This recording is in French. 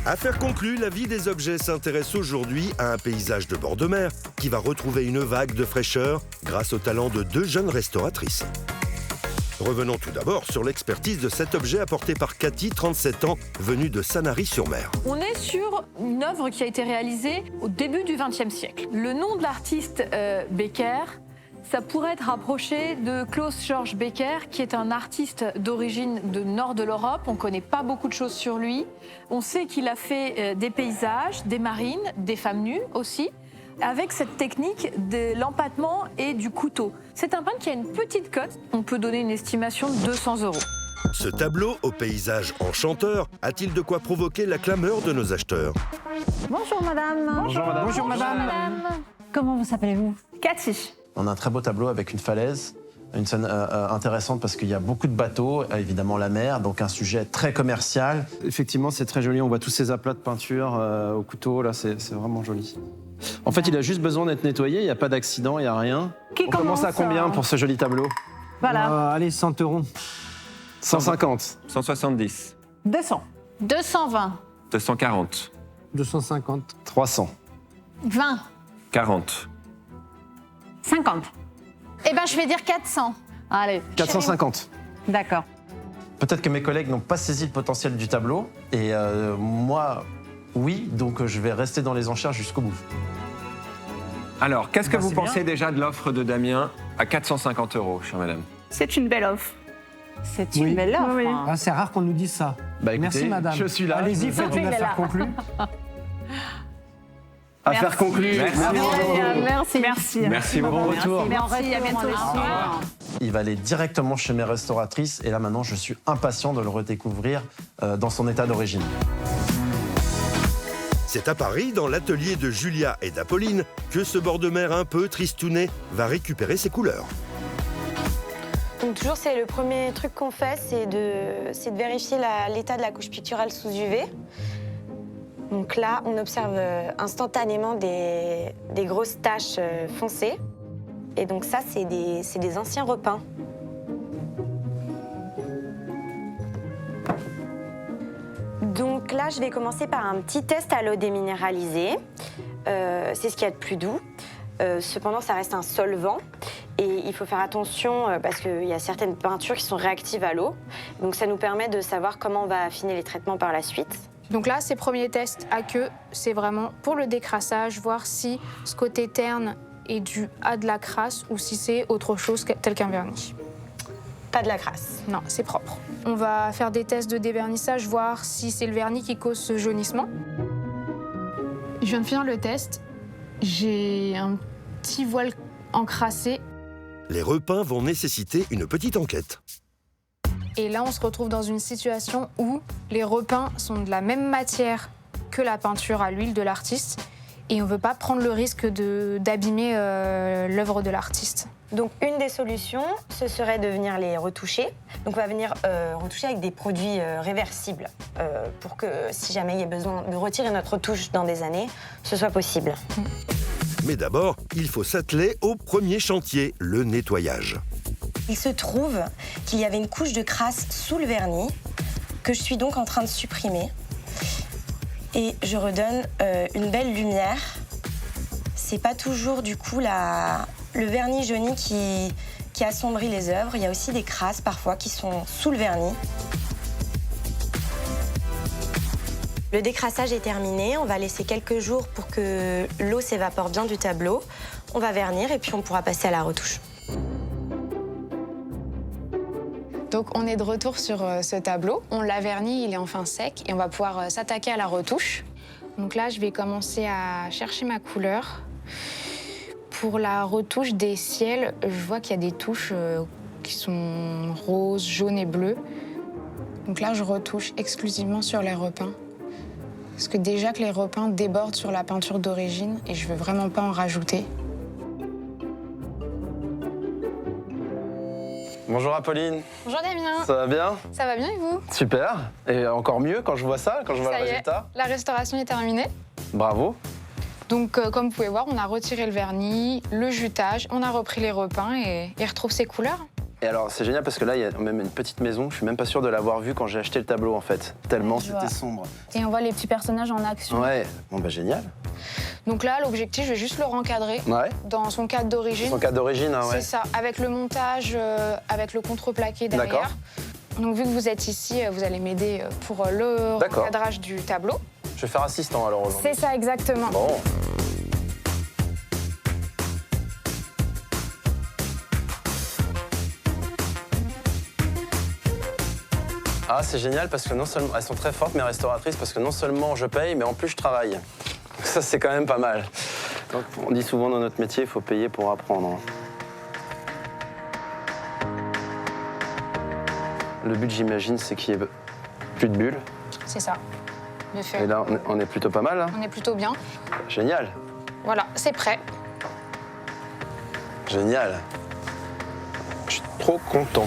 Affaire conclue, la vie des objets s'intéresse aujourd'hui à un paysage de bord de mer qui va retrouver une vague de fraîcheur grâce au talent de 2 jeunes restauratrices. Revenons tout d'abord sur l'expertise de cet objet apporté par Cathy, 37 ans, venue de Sanary-sur-Mer. On est sur une œuvre qui a été réalisée au début du XXe siècle. Le nom de l'artiste Becker, ça pourrait être rapproché de Klaus George Becker, qui est un artiste d'origine du nord de l'Europe. On ne connaît pas beaucoup de choses sur lui. On sait qu'il a fait des paysages, des marines, des femmes nues aussi, avec cette technique de l'empattement et du couteau. C'est un peintre qui a une petite cote. On peut donner une estimation de 200 €. Ce tableau au paysage enchanteur a-t-il de quoi provoquer la clameur de nos acheteurs? Bonjour madame. Bonjour madame. Bonjour madame. Comment vous appelez-vous? Cathy. On a un très beau tableau avec une falaise, une scène intéressante parce qu'il y a beaucoup de bateaux, évidemment la mer, donc un sujet très commercial. Effectivement, c'est très joli. On voit tous ces aplats de peinture au couteau, là, c'est vraiment joli. En fait, il a juste besoin d'être nettoyé, il n'y a pas d'accident, il n'y a rien. On commence à combien pour ce joli tableau? Voilà. Allez, 100 €. 150. 170. 200. 220. 240. 250. 300. 20. 40. 50. Eh ben, je vais dire 400. Allez. 450. D'accord. Peut-être que mes collègues n'ont pas saisi le potentiel du tableau, et moi, oui, donc je vais rester dans les enchères jusqu'au bout. Alors, qu'est-ce que vous c'est pensez déjà de l'offre de Damien à 450 €, chère madame? C'est une belle offre. C'est une belle offre. Oui. hein. Ah, c'est rare qu'on nous dise ça. Bah, écoutez, Merci madame. je suis là. Allez-y, faites une affaire conclue. Affaire conclue. Merci. Merci. Merci. Merci beaucoup. Bon retour. Merci, à bientôt. Il va aller directement chez mes restauratrices, et là maintenant, je suis impatient de le redécouvrir dans son état d'origine. C'est à Paris, dans l'atelier de Julia et d'Apolline, que ce bord de mer un peu tristounet va récupérer ses couleurs. Donc toujours, c'est le premier truc qu'on fait, c'est de vérifier l'état de la couche picturale sous UV. Donc là, on observe instantanément des grosses taches foncées. Et donc ça, c'est des anciens repeints. Donc là, je vais commencer par un petit test à l'eau déminéralisée. C'est ce qu'il y a de plus doux. Cependant, ça reste un solvant. Et il faut faire attention parce qu'il y a certaines peintures qui sont réactives à l'eau. Donc ça nous permet de savoir comment on va affiner les traitements par la suite. Donc là, ces premiers tests à queue, c'est vraiment pour le décrassage, voir si ce côté terne est dû à de la crasse ou si c'est autre chose tel qu'un vernis. Pas de la crasse. Non, c'est propre. On va faire des tests de dévernissage, voir si c'est le vernis qui cause ce jaunissement. Je viens de finir le test. J'ai un petit voile encrassé. Les repeints vont nécessiter une petite enquête. Et là, on se retrouve dans une situation où les repeints sont de la même matière que la peinture à l'huile de l'artiste. Et on ne veut pas prendre le risque d'abîmer l'œuvre de l'artiste. Donc une des solutions, ce serait de venir les retoucher. Donc on va venir retoucher avec des produits réversibles pour que si jamais il y a besoin de retirer notre retouche dans des années, ce soit possible. Mais d'abord, il faut s'atteler au premier chantier, le nettoyage. Il se trouve qu'il y avait une couche de crasse sous le vernis que je suis donc en train de supprimer. Et je redonne une belle lumière. C'est pas toujours du coup le vernis jauni qui assombrit les œuvres. Il y a aussi des crasses parfois qui sont sous le vernis. Le décrassage est terminé. On va laisser quelques jours pour que l'eau s'évapore bien du tableau. On va vernir et puis on pourra passer à la retouche. Donc on est de retour sur ce tableau. On l'a verni, il est enfin sec et on va pouvoir s'attaquer à la retouche. Donc là, je vais commencer à chercher ma couleur. Pour la retouche des ciels, je vois qu'il y a des touches qui sont roses, jaunes et bleues. Donc là, je retouche exclusivement sur les repeints. Parce que déjà que les repeints débordent sur la peinture d'origine et je veux vraiment pas en rajouter. Bonjour Apolline. Bonjour Damien. Ça va bien? Ça va bien et vous? Super. Et encore mieux quand je vois ça, quand je vois Ça le y est, résultat. la restauration est terminée. Bravo. Donc comme vous pouvez voir, on a retiré le vernis, le jutage, on a repris les repeints et il retrouve ses couleurs. Et alors, c'est génial parce que là, il y a même une petite maison. Je suis même pas sûr de l'avoir vue quand j'ai acheté le tableau, en fait. Tellement Je vois. c'était sombre. Et on voit les petits personnages en action. Ouais, bon bah génial. Donc là, l'objectif, je vais juste le rencadrer Ouais. dans son cadre d'origine. Son cadre d'origine, hein, ouais. C'est ça, avec le montage, avec le contreplaqué D'accord. derrière. Donc vu que vous êtes ici, vous allez m'aider pour le D'accord. recadrage du tableau. Je vais faire assistant alors aujourd'hui. C'est ça, exactement. Bon. Ah, c'est génial parce que non seulement elles sont très fortes mes restauratrices parce que non seulement je paye mais en plus je travaille. Ça c'est quand même pas mal. Donc, on dit souvent dans notre métier il faut payer pour apprendre. Le but j'imagine c'est qu'il y ait plus de bulles. C'est ça. De fait. Et là on est plutôt pas mal. Hein. On est plutôt bien. Génial. Voilà, c'est prêt. Génial. Je suis trop content.